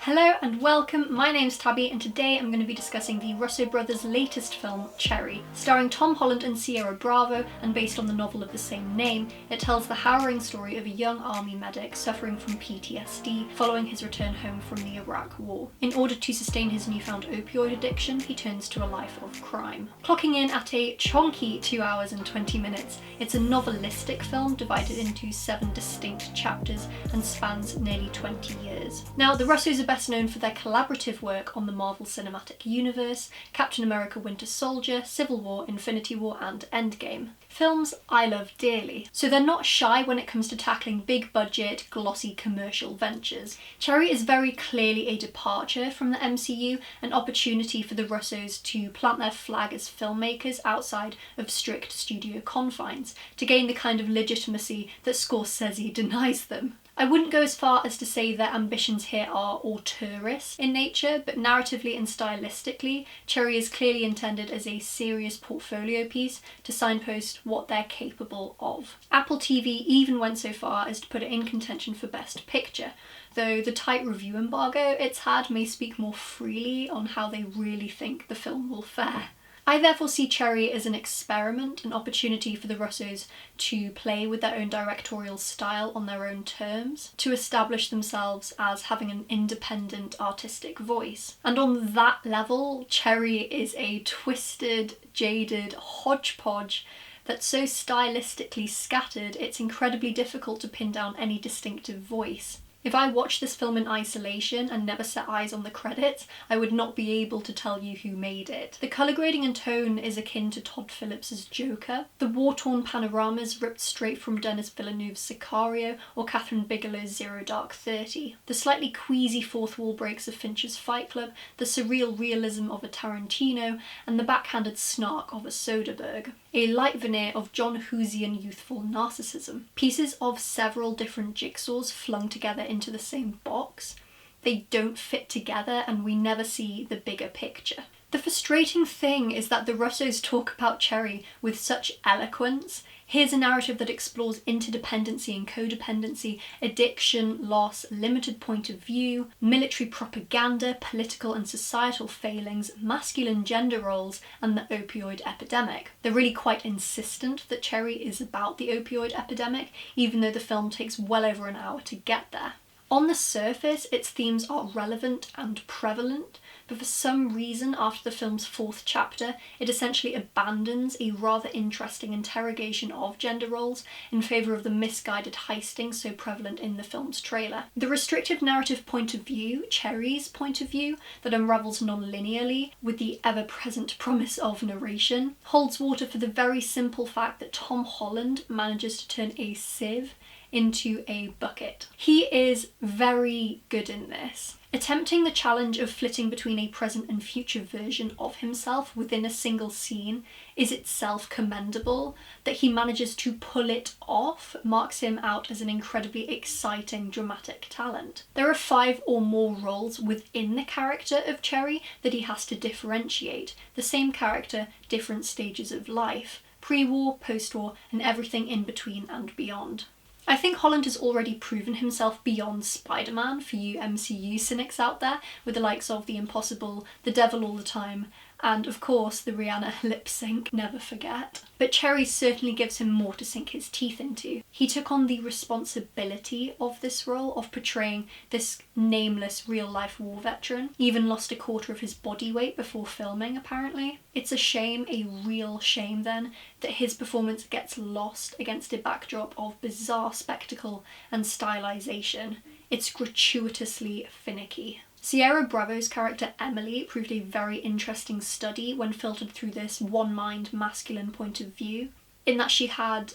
Hello and welcome, my name's Tabby and today I'm going to be discussing the Russo Brothers' latest film, Cherry. Starring Tom Holland and Ciara Bravo and based on the novel of the same name, it tells the harrowing story of a young army medic suffering from PTSD following his return home from the Iraq War. In order to sustain his newfound opioid addiction, he turns to a life of crime. Clocking in at a chonky 2 hours and 20 minutes, it's a novelistic film divided into 7 distinct chapters and spans nearly 20 years. Now, the Russos are best known for their collaborative work on the Marvel Cinematic Universe, Captain America Winter Soldier, Civil War, Infinity War and Endgame. Films I love dearly, so they're not shy when it comes to tackling big budget, glossy commercial ventures. Cherry is very clearly a departure from the MCU, an opportunity for the Russos to plant their flag as filmmakers outside of strict studio confines, to gain the kind of legitimacy that Scorsese denies them. I wouldn't go as far as to say their ambitions here are auteurist in nature, but narratively and stylistically, Cherry is clearly intended as a serious portfolio piece to signpost what they're capable of. Apple TV even went so far as to put it in contention for Best Picture, though the tight review embargo it's had may speak more freely on how they really think the film will fare. I therefore see Cherry as an experiment, an opportunity for the Russos to play with their own directorial style on their own terms, to establish themselves as having an independent artistic voice. And on that level, Cherry is a twisted, jaded hodgepodge that's so stylistically scattered it's incredibly difficult to pin down any distinctive voice. If I watched this film in isolation and never set eyes on the credits, I would not be able to tell you who made it. The colour grading and tone is akin to Todd Phillips' Joker. The war-torn panoramas ripped straight from Denis Villeneuve's Sicario or Catherine Bigelow's Zero Dark 30. The slightly queasy fourth wall breaks of Fincher's Fight Club, the surreal realism of a Tarantino, and the backhanded snark of a Soderbergh. A light veneer of John Hughesian youthful narcissism. Pieces of several different jigsaws flung together into the same box. They don't fit together and we never see the bigger picture. The frustrating thing is that the Russos talk about Cherry with such eloquence. Here's a narrative that explores interdependency and codependency, addiction, loss, limited point of view, military propaganda, political and societal failings, masculine gender roles, and the opioid epidemic. They're really quite insistent that Cherry is about the opioid epidemic, even though the film takes well over an hour to get there. On the surface, its themes are relevant and prevalent, but for some reason after the film's 4th chapter, it essentially abandons a rather interesting interrogation of gender roles in favour of the misguided heisting so prevalent in the film's trailer. The restrictive narrative point of view, Cherry's point of view, that unravels non-linearly with the ever-present promise of narration, holds water for the very simple fact that Tom Holland manages to turn a sieve into a bucket. He is very good in this. Attempting the challenge of flitting between a present and future version of himself within a single scene is itself commendable. That he manages to pull it off marks him out as an incredibly exciting dramatic talent. There are 5 or more roles within the character of Cherry that he has to differentiate. The same character, different stages of life, pre-war, post-war, and everything in between and beyond. I think Holland has already proven himself beyond Spider-Man for you MCU cynics out there, with the likes of The Impossible, The Devil All the Time, and of course the Rihanna lip sync, never forget. But Cherry certainly gives him more to sink his teeth into. He took on the responsibility of this role, of portraying this nameless real-life war veteran. Even lost a quarter of his body weight before filming, apparently. It's a shame, a real shame then, that his performance gets lost against a backdrop of bizarre spectacle and stylization. It's gratuitously finicky. Ciara Bravo's character Emily proved a very interesting study when filtered through this one-mind masculine point of view, in that she had,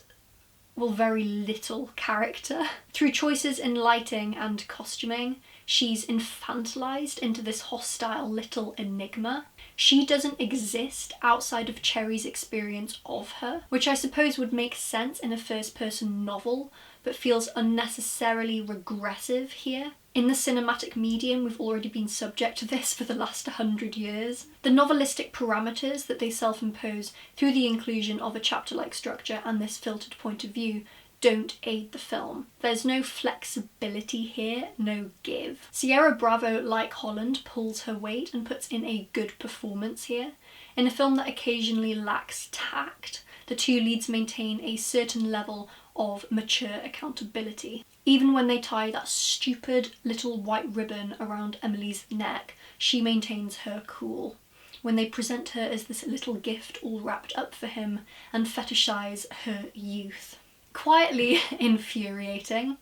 well, very little character. Through choices in lighting and costuming, she's infantilized into this hostile little enigma. She doesn't exist outside of Cherry's experience of her, which I suppose would make sense in a first-person novel, but feels unnecessarily regressive here. In the cinematic medium, we've already been subject to this for the last 100 years. The novelistic parameters that they self-impose through the inclusion of a chapter-like structure and this filtered point of view don't aid the film. There's no flexibility here, no give. Ciara Bravo, like Holland, pulls her weight and puts in a good performance here. In a film that occasionally lacks tact, the two leads maintain a certain level of mature accountability. Even when they tie that stupid little white ribbon around Emily's neck, she maintains her cool. When they present her as this little gift all wrapped up for him and fetishize her youth. Quietly infuriating.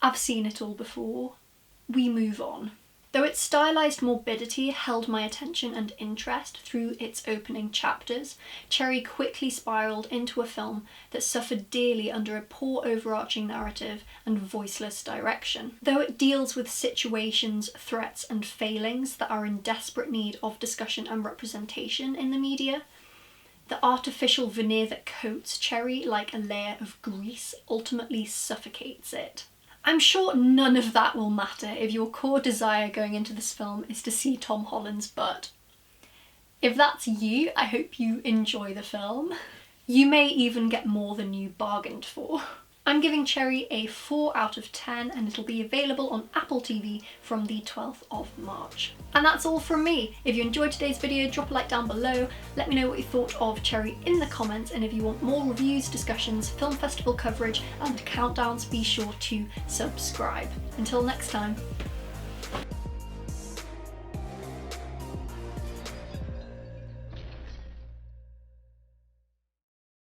I've seen it all before. We move on. Though its stylized morbidity held my attention and interest through its opening chapters, Cherry quickly spiraled into a film that suffered dearly under a poor overarching narrative and voiceless direction. Though it deals with situations, threats and failings that are in desperate need of discussion and representation in the media, the artificial veneer that coats Cherry like a layer of grease ultimately suffocates it. I'm sure none of that will matter if your core desire going into this film is to see Tom Holland's butt. If that's you, I hope you enjoy the film. You may even get more than you bargained for. I'm giving Cherry a 4 out of 10 and it'll be available on Apple TV from the 12th of March. And that's all from me. If you enjoyed today's video, drop a like down below. Let me know what you thought of Cherry in the comments, and if you want more reviews, discussions, film festival coverage and countdowns, be sure to subscribe. Until next time.